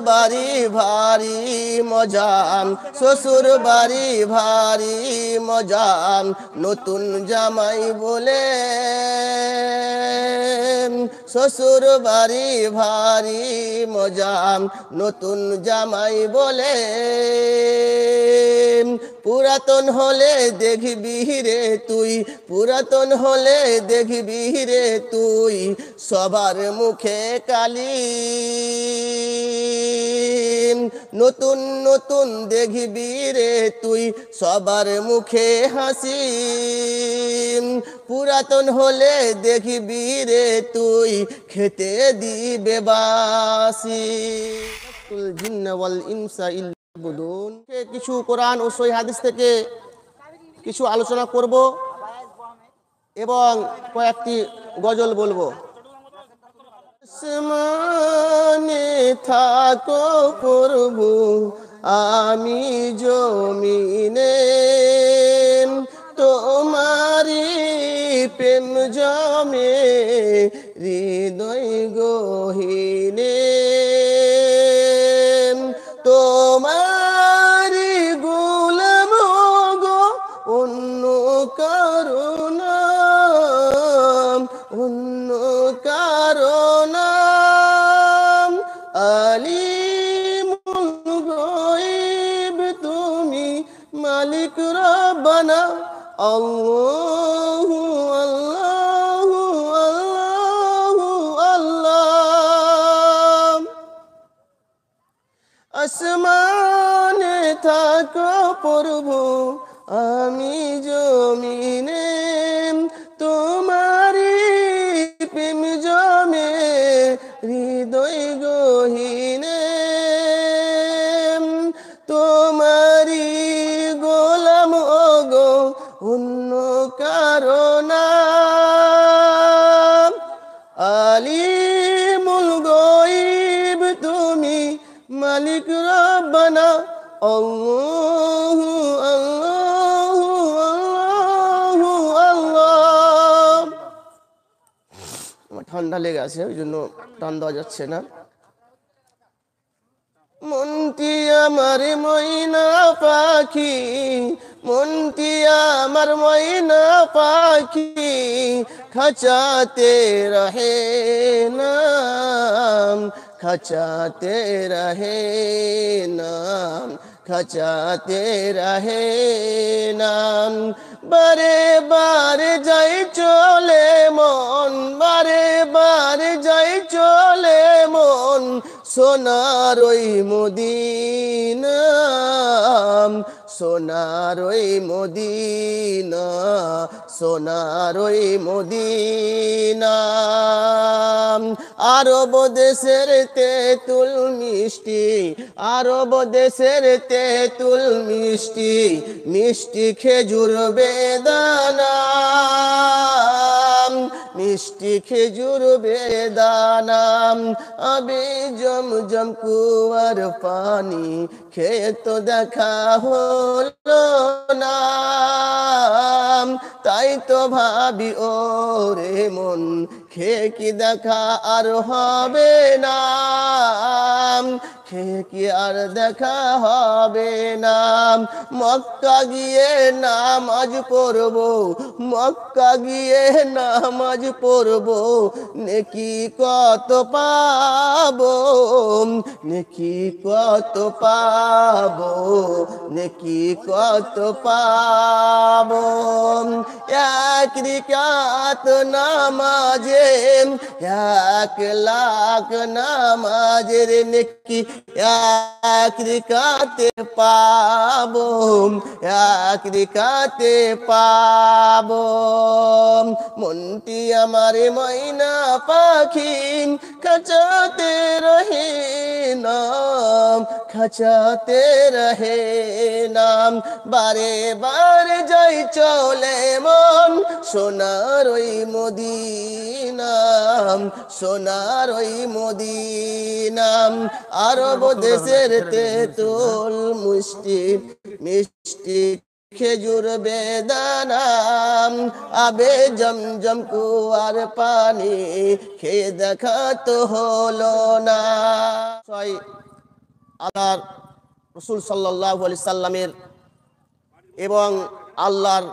বাড়ি ভারী মজা, শ্বশুর বাড়ি ভারী মজা, নতুন জামাই বলে শ্বশুর বাড়ি ভারী মজা, নতুন জামাই বলে পুরাতন হলে দেখবি রে তুই, পুরাতন হলে দেখবি রে তুই সবার মুখে কালি, নতুন নতুন দেখবি রে তুই সবার মুখে হাসি, পুরাতন হলে দেখবি রে তুই খেতে দিবে বাসি। জিন্না ওয়াল ইনসা ইল্লা বুদুন। কিছু কোরআন ও সহিহ হাদিস থেকে কিছু আলোচনা করব এবং কয়েকটি গজল বলবো। আসমানে থাকো প্রভু আমি জমিনে, তোমারি প্রেম জমে হৃদয় গহীনে, তোমারি গোলাম গো অন্য কারণ, অন্য কারণ আলিমুল গায়ব তুমি মালিক রব্বানা, আল্লাহু আল্লাহু আল্লাহু আল্লাহ। আসমানে থাকো প্রভু আমি জমিনে, তোমারি প্রেম জমে হৃদয় গহীনে, তোমারি গোলাম ওগো অন্য কারণ আলিমুল গায়ব তুমি মালিক রব্বানা, আল্লাহু আল্লাহু আল্লাহু আল্লাহ। আমার ঠান্ডা লেগে আছে ওই জন্য টান দেওয়া যাচ্ছে না। মনটি আমার ময়না পাখি, মনটি আমার ময়না পাখি খাঁচাতে রহে নাম, খাঁচাতে রহে নাম, খাঁচাতে রহে নাম। বারে বারে যাই চলে মন, বারে বারে যাই চলে মন সোনার ওই মদিনা, সোনার ওই মদিনা, সোনার ওই মদিনা। আরব দেশের তেঁতুল মিষ্টি, আরব দেশের তেঁতুল মিষ্টি, মিষ্টি খেজুর বেদানা, মিষ্টি খেজুর বেদানা। আবে জমজম কুয়ার পানি খেয়ে তো দেখা হলো না, তাই তো ভাবি ও রে মন খেয়ে কি দেখা আর হবে না, খেয়ে কি আর দেখা হবে না। মক্কা গিয়ে নামাজ পড়বো, মক্কা গিয়ে নামাজ পড়বো, নেকি কত পাবো, নেকি কত পাবো, নেকি কত পাবো। এক রিকাত নামাজে 1,00,000 নামাজের নেকি এক রিকাতে পাবো, এক রিকাতে পাবো। মনটি আমার ময়না পাখি খাঁচাতে রহে নাম, খাঁচাতে রহে নাম। বারে বারে যাই চলে মন সোনার ওই মদিনা, সোনার ওই মদিনা। আরব দেশের তেঁতুল মিষ্টি, মিষ্টি খেজুর বেদানা। আবে জমজম কুয়ার পানি খেয়ে দেখা তো হলো না। আল্লাহ রাসূল সাল্লাল্লাহু আলাইহি সাল্লামের এবং আল্লাহর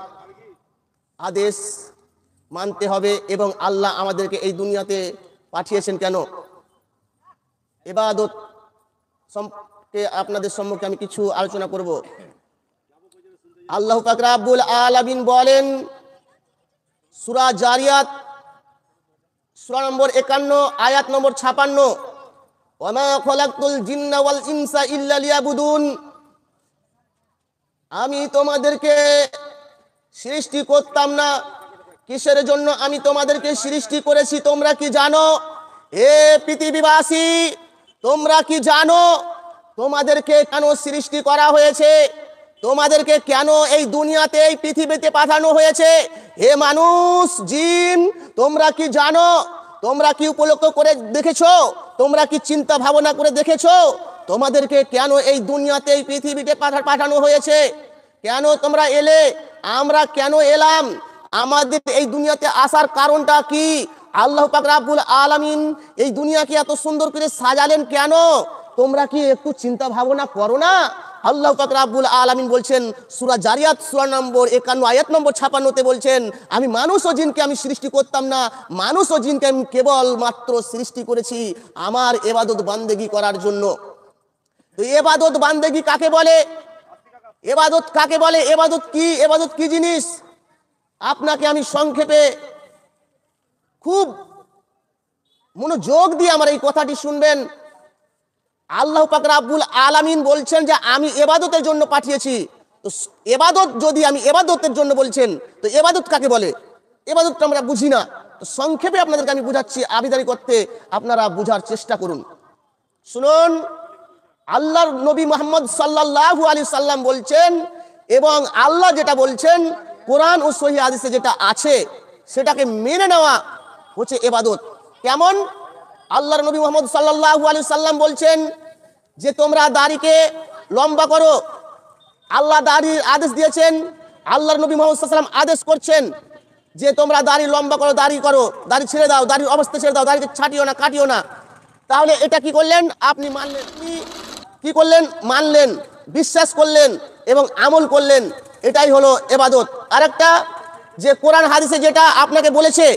আদেশ মানতে হবে। এবং আল্লাহ আমাদেরকে এই দুনিয়াতে পাঠিয়েছেন কেন? ইবাদত সম্পর্কে আপনাদের সম্মুখে আমি কিছু আলোচনা করব। আল্লাহ পাক রব্বুল আলামিন বলেন সূরা জারিয়াত সূরা নম্বর 51 আয়াত নম্বর 56, ওয়ামা খলাকতুল জিন্না ওয়াল ইনসা ইল্লা লিয়াবুদুন, আমি তোমাদেরকে সৃষ্টি করতাম না, কিসের জন্য আমি তোমাদেরকে সৃষ্টি করেছি তোমরা কি জানো? হে পৃথিবীবাসী, তোমরা কি জানো তোমাদেরকে কেন সৃষ্টি করা হয়েছে? তোমাদেরকে কেন এই দুনিয়াতে এই পৃথিবীতে পাঠানো হয়েছে? হে মানুষ জিন, তোমরা কি জানো? তোমরা কি উপলক্ষ করে দেখেছো? তোমরা কি চিন্তা ভাবনা করে দেখেছো তোমাদেরকে কেন এই দুনিয়াতে এই পৃথিবীতে পাঠানো হয়েছে? কেন তোমরা এলে? আমরা কেন এলাম? আমাদের এই দুনিয়াতে আসার কারণটা কি? আল্লাহ পাক রব্বুল আলামিন এই দুনিয়াকে এত সুন্দর করে সাজালেন কেন? তোমরা কি একটু চিন্তা ভাবনা করো না? আল্লাহ পাক রব্বুল আলামিন বলছেন সূরা জারিয়াত সূরা নম্বর 51 আয়াত নম্বর 56 তে বলছেন, আমি মানুষ ও জিনকে আমি সৃষ্টি করতাম না, মানুষ ও জিনকে আমি কেবল মাত্র সৃষ্টি করেছি আমার ইবাদত বান্দেগী করার জন্য। তো ইবাদত বান্দেগী কাকে বলে? ইবাদত কাকে বলে? ইবাদত কি? ইবাদত কি জিনিস? আপনাকে আমি সংক্ষেপে খুব মনোযোগ দিয়ে আমার এই কথাটি শুনবেন। আল্লাহ পাক রব্বুল আলামিন বলছেন যে আমি ইবাদতের জন্য পাঠিয়েছি। তো ইবাদত যদি আমি ইবাদতের জন্য বলছেন, তো ইবাদত কাকে বলে? ইবাদতটা আমরা বুঝি না। তো সংক্ষেপে আপনাদেরকে আমি বুঝাচ্ছি, আবিদারি করতে আপনারা বুঝার চেষ্টা করুন। শুনুন, আল্লাহর নবী মুহাম্মদ সাল্লাল্লাহু আলাইহি সাল্লাম বলছেন, এবং আল্লাহ যেটা বলছেন কোরআন ও সহিহ হাদিসে যেটা আছে সেটাকে মেনে নেওয়া হচ্ছে ইবাদত। কেমন? আল্লাহর নবী মুহাম্মদ সাল্লাল্লাহু আলাইহি সাল্লাম বলছেন যে তোমরা দাড়িকে লম্বা করো। আল্লাহ দাড়ির আদেশ দিয়েছেন, আল্লাহর নবী মুহাম্মদ সাল্লাল্লাহু আলাইহি সাল্লাম আদেশ করছেন যে তোমরা দাড়ি লম্বা করো, দাড়ি করো, দাড়ি ছেড়ে দাও, দাড়ির অবস্থা ছেড়ে দাও, দাড়িকে ছাটিও না, কাটিও না। তাহলে এটা কি করলেন? আপনি মানলেন। কি করলেন? মানলেন, বিশ্বাস করলেন এবং আমল করলেন। এটাই হলো ইবাদত। আরেকটা যে কোরআন হাদিসে যেটা আপনাকে বলেছে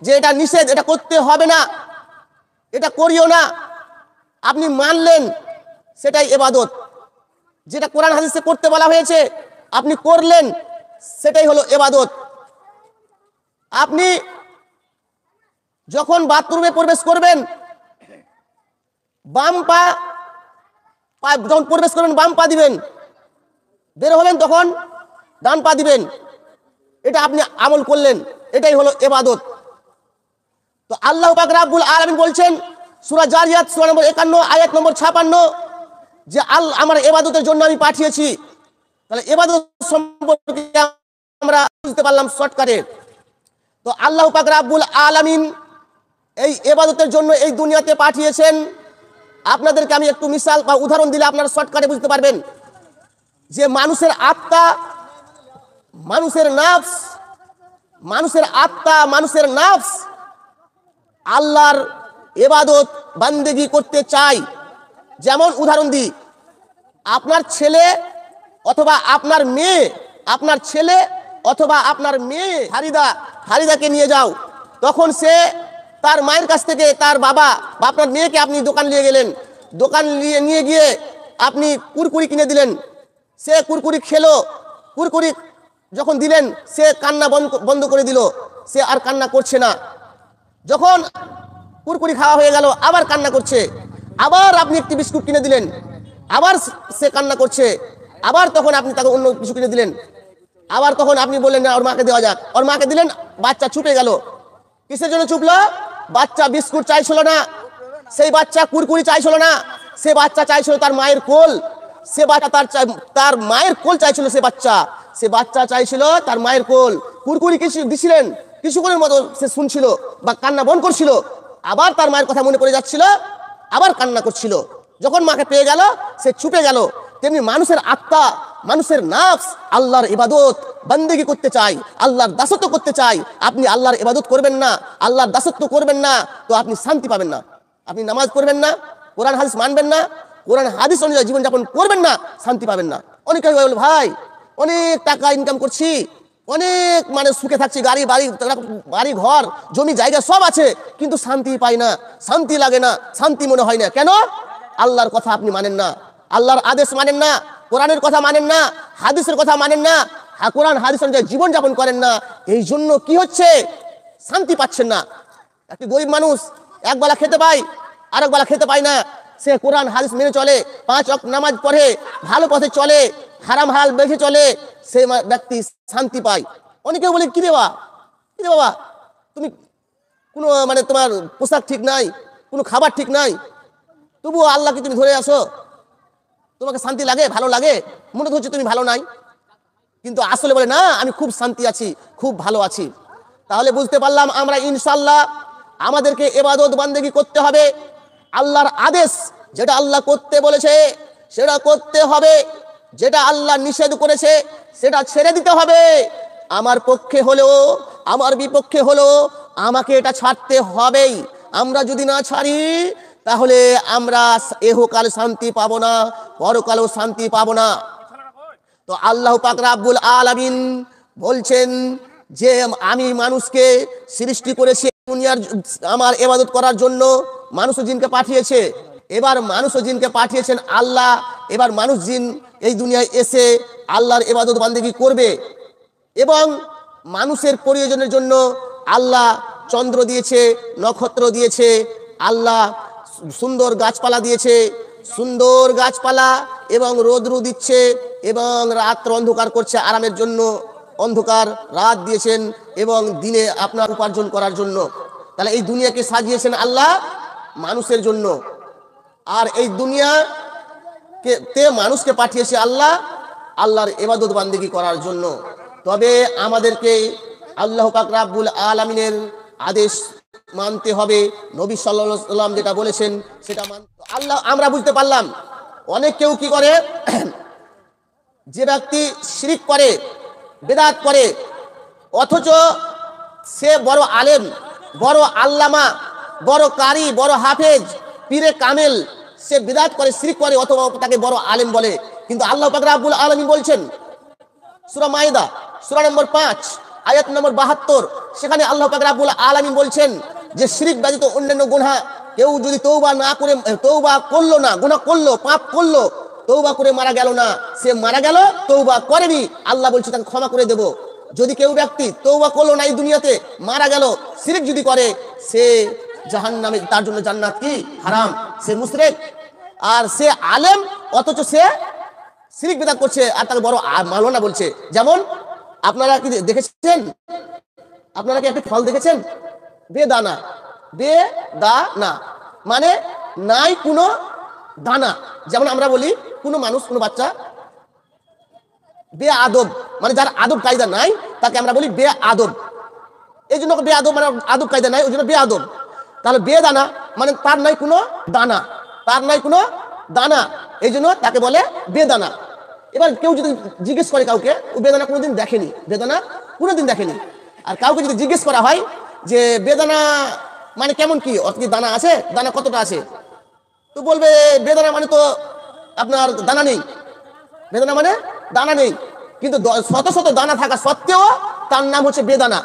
যে এটা নিষেধ, এটা করতে হবে না, এটা করিও না, আপনি মানলেন, সেটাই ইবাদত। যেটা কোরআন হাদিসে করতে বলা হয়েছে আপনি করলেন, সেটাই হলো ইবাদত। আপনি যখন বাথরুমে প্রবেশ করবেন, বাম পা যখন প্রবেশ করবেন বাম পা দিবেন, বের হবেন তখন ডান পা দিবেন। এটা আপনি আমল করলেন, এটাই হলো ইবাদত। তো আল্লাহ পাক রব্বুল আলামিন বলছেন সূরা জারিয়াত সূরা নম্বর 51 আয়াত নম্বর 56 যে আমার ইবাদতের জন্য আমি পাঠিয়েছি। তাহলে ইবাদত সম্পর্কে আমরা বুঝতে পারলাম শর্টকাটে। তো আল্লাহ পাক রব্বুল আলামিন এই ইবাদতের জন্য এই দুনিয়াতে পাঠিয়েছেন। আপনাদেরকে আমি একটু মিসাল বা উদাহরণ দিলে আপনারা শর্টকাটে বুঝতে পারবেন যে মানুষের আত্মা, মানুষের নাফস, মানুষের আত্মা, মানুষের নাফস আল্লাহর ইবাদত বান্দেগী করতে চাই। যেমন উদাহরণ দিই, আপনার ছেলে অথবা আপনার মেয়ে, আপনার ছেলে অথবা আপনার মেয়ে হারিদাকে নিয়ে যাও, তখন সে তার মায়ের কাছ থেকে তার বাবা বা আপনার মেয়েকে আপনি দোকান নিয়ে গেলেন, দোকান নিয়ে গিয়ে আপনি কুরকুরি কিনে দিলেন, সে কুরকুরি খেলো, কুরকুরি যখন দিলেন সে কান্না বন্ধ করে দিল, সে আর কান্না করছে না। যখন কুরকুরি খাওয়া হয়ে গেল আবার কান্না করছে, আবার আপনি একটি বিস্কুট কিনে দিলেন, আবার সে কান্না করছে, আবার তখন আপনি তাকে অন্য কিছু কিনে দিলেন, আবার তখন আপনি বললেন না ওর মাকে দেওয়া যাক, ওর মাকে দিলেন, বাচ্চা ছুটে গেল। কিসের জন্য ছুটলো? বাচ্চা বিস্কুট চাইছিল না, সেই বাচ্চা কুরকুরি চাইছিল না, সে বাচ্চা চাইছিল তার মায়ের কোল, সে বাচ্চা তার মায়ের কোল চাইছিল, সে বাচ্চা চাইছিল তার মায়ের কোল। কুরকুরি কিছু দিছিলেন, কিছুক্ষণের মতো সে শুনছিল বা কান্না বন্ধ করছিল, আবার তার মায়ের কথা মনে পড়ে যাচ্ছিল, আবার কান্না করছিল। যখন মাকে পেয়ে গেল সে ছুটে গেল। তেমনি মানুষের আত্মা, মানুষের নাফস আল্লাহর ইবাদত বান্দেগী করতে চাই, আল্লাহর দাসত্ব করতে চাই। আপনি আল্লাহর ইবাদত করবেন না, আল্লাহর দাসত্ব করবেন না, তো আপনি শান্তি পাবেন না। আপনি নামাজ পড়বেন না, কোরআন হাদিস মানবেন না, কোরআন হাদিস অনুযায়ী জীবনযাপন করবেন না, শান্তি পাবেন না। অনেকে বলে ভাই অনেক টাকা ইনকাম করছি, অনেক মানে সুখে থাকছি, বাড়ি ঘর জমি জায়গা সব আছে, কিন্তু শান্তি পাই না, শান্তি লাগে না, শান্তি মনে হয় না। কেন? আল্লাহর কথা আপনি মানেন না, আল্লাহর আদেশ মানেন না, কোরআনের কথা মানেন না, হাদিসের কথা মানেন না, কোরআন হাদিস অনুযায়ী জীবনযাপন করেন না। এই জন্য কি হচ্ছে? শান্তি পাচ্ছেন না। একটি গরিব মানুষ একবেলা খেতে পায়, আর একবেলা খেতে পায় না। সে কোরআন হাদিস মেনে চলে, 5 ওয়াক্ত নামাজ পড়ে, ভালো পথে চলে, হারাম হালাল বেঁচে চলে, সে ব্যক্তি শান্তি পায়। অনেকে বলে কি রে বাবা তুমি কোনো মানে তোমার পোশাক ঠিক নাই, কোনো খাবার ঠিক নাই, তবুও আল্লাহকে তুমি ধরে আসো, তোমাকে শান্তি লাগে, ভালো লাগে, মনে হচ্ছে তুমি ভালো নাই, কিন্তু আসলে বলে না আমি খুব শান্তি আছি, খুব ভালো আছি। তাহলে বুঝতে পারলাম আমরা ইনশাআল্লাহ আমাদেরকে ইবাদত বান্দেগি করতে হবে, আল্লাহর আদেশ যেটা আল্লাহ করতে বলেছে সেটা করতে হবে, যেটা আল্লাহ নিষেধ করেছে সেটা ছেড়ে দিতে হবে। আমার পক্ষে হলেও আমার বিপক্ষে হলেও আমাকে এটা ছাড়তে হবেই। আমরা যদি না ছাড়ি তাহলে আমরা এহকাল শান্তি পাবো না, পরকালেও শান্তি পাবো না। তো আল্লাহ পাক রাব্বুল আলামিন বলছেন যে আমি মানুষকে সৃষ্টি করেছি দুনিয়ার আমার ইবাদত করার জন্য, মানুষ ও জিনকে পাঠিয়েছে। এবার মানুষ ও জিনকে পাঠিয়েছেন আল্লাহ, এবার মানুষ জিন এই দুনিয়ায় এসে আল্লাহর ইবাদত বান্দেগি করবে। এবং মানুষের প্রয়োজনের জন্য আল্লাহ চন্দ্র দিয়েছে, নক্ষত্র দিয়েছে, আল্লাহ সুন্দর গাছপালা দিয়েছে, সুন্দর গাছপালা এবং রৌদ্র দিচ্ছে, এবং রাত্র অন্ধকার করছে আরামের জন্য, অন্ধকার রাত দিয়েছেন এবং দিনে আপনার উপার্জন করার জন্য। তাহলে এই দুনিয়াকে সাজিয়েছেন আল্লাহ মানুষের জন্য, আর এই দুনিয়াকে মানুষকে পাঠিয়েছে আল্লাহ আল্লাহর ইবাদত বান্দেগি করার জন্য। তবে আমাদেরকে আল্লাহ পাক রাব্বুল আলামিনের আদেশ মানতে হবে, নবী সাল্লাল্লাহু আলাইহি ওয়াসাল্লাম যেটা বলেছেন সেটা আল্লাহ। আমরা বুঝতে পারলাম অনেক কেউ কি করে, যে ব্যক্তি শিরিক করে, বেদাত করে, অথচ সে বড় আলেম, বড় আল্লামা, বড় কারি, বড় হাফেজ, পীরে কামেল, সে বিদআত করে, শিরক করে, অথবা তাকে বড় আলেম বলে। কিন্তু আল্লাহ পাক রব্বুল আলামিন বলছেন সূরা মাইদা সূরা নম্বর 5 আয়াত নম্বর 72, সেখানে আল্লাহ পাক রব্বুল আলামিন বলছেন যে শিরক ব্যতীত অন্যান্য গুনাহ কেউ যদি তওবা না করে, তওবা করলো না, গুনাহ করলো, পাপ করলো, তওবা করে মারা গেল না, সে মারা গেল তওবা করেনি, আল্লাহ বলছে তাকে ক্ষমা করে দেব। যদি কেউ ব্যক্তি তওবা করলো না এই দুনিয়াতে, মারা গেল শিরক যদি করে, সে জাহান্নামে, তার জন্য জান্নাত কি হারাম, সে মুশরিক। আর সে আলেম অথচ সে শিরক বিদআত করছে আর তাকে বড় মাওলানা বলছে। যেমন আপনারা কি দেখেছেন, আপনারা কি একটা ফল দেখেছেন? বেদানা, বেদানা মানে নাই কোনো দানা। যেমন আমরা বলি কোনো মানুষ, কোনো বাচ্চা বেআদব, মানে যার আদব কায়দা নাই তাকে আমরা বলি বেআদব। এই জন্য বেআদব মানে আদব কায়দা নাই, ওই জন্য বেআদব। তাহলে বেদানা মানে তার নাই কোনো দানা, তার নাই কোনো দানা, এই জন্য তাকে বলে বেদানা। এবার কেউ যদি জিজ্ঞেস করে কাউকে, ও বেদানা কোনোদিন দেখেনি, বেদানা কোনোদিন দেখেনি, আর কাউকে যদি জিজ্ঞেস করা হয় যে বেদানা মানে কেমন, কি অত কি দানা আছে, দানা কতটা আছে, তো বলবে বেদানা মানে তো আপনার দানা নেই, বেদানা মানে দানা নেই। কিন্তু শত শত দানা থাকা সত্ত্বেও তার নাম হচ্ছে বেদানা।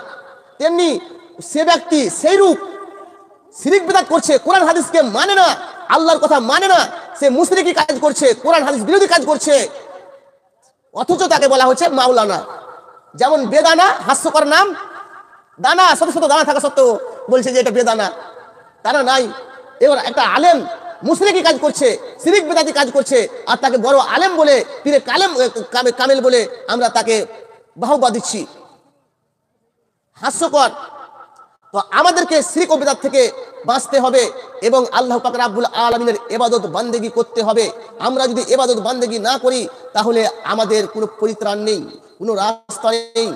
তেমনি সে ব্যক্তি সেই রূপ শিরক বিদআত করছে, কোরআন হাদিসকে মানে না, আল্লাহর কথা মানে না, সে মুশরিকি কাজ করছে, কোরআন হাদিস বিরোধী কাজ করছে, অথচ তাকে বলা হচ্ছে মাওলানা। যেমন বেদানা হাস্যকর নাম, দানা শত শত দানা থাকা সত্ত্বেও বলছে যে এটা বেদানা, দানা নাই। এবার একটা আলেম মুশরিকি কাজ করছে, শিরক বিদআতি কাজ করছে, আর তাকে বড় আলেম বলে, পীরে কামেল বলে আমরা তাকে বাহবা দিচ্ছি, হাস্যকর। তো আমাদেরকে শিরক ও বিদআত থেকে বাঁচতে হবে এবং আল্লাহ পাক রব্বুল আলামিনের ইবাদত বান্দেগি করতে হবে। আমরা যদি ইবাদত বান্দেগি না করি তাহলে আমাদের কোনো পরিত্রাণ নেই, কোনো রাস্তা নেই।